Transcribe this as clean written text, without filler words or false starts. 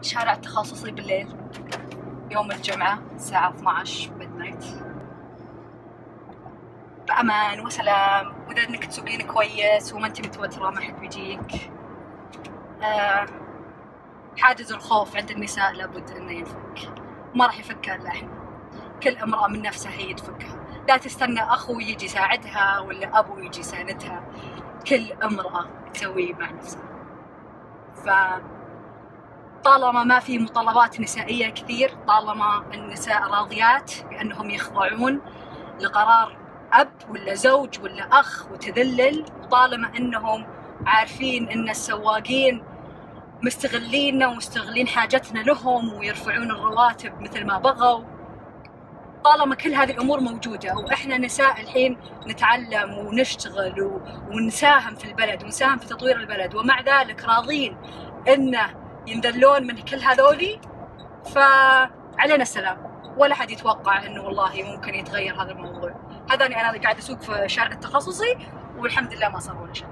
شارع تخصصي بالليل يوم الجمعة الساعة 12 midnight بأمان وسلام، وإذا إنك تسوقين كويس وما أنت متوترة ما حد بيجيك. حاجز الخوف عند النساء لابد إنه ينفك، ما راح يفكها إلا إحنا. كل امرأة من نفسها هي تفكها، لا تستنى أخو يجي يساعدها ولا أبو يجي يساندها، كل امرأة تسويه مع نفسها. طالما ما في متطلبات نسائية كثير، طالما النساء راضيات بأنهم يخضعون لقرار أب ولا زوج ولا أخ وتذلل، وطالما أنهم عارفين أن السواقين مستغليننا ومستغلين حاجتنا لهم ويرفعون الرواتب مثل ما بغوا، طالما كل هذه الأمور موجودة وإحنا نساء الحين نتعلم ونشتغل ونساهم في البلد ونساهم في تطوير البلد، ومع ذلك راضين إنه ينذلون من كل هذولي، فعلينا السلام. ولا حد يتوقع إنه والله ممكن يتغير هذا الموضوع. هذاني أنا قاعد أسوق في شارع التخصصي والحمد لله ما صار ولا شيء.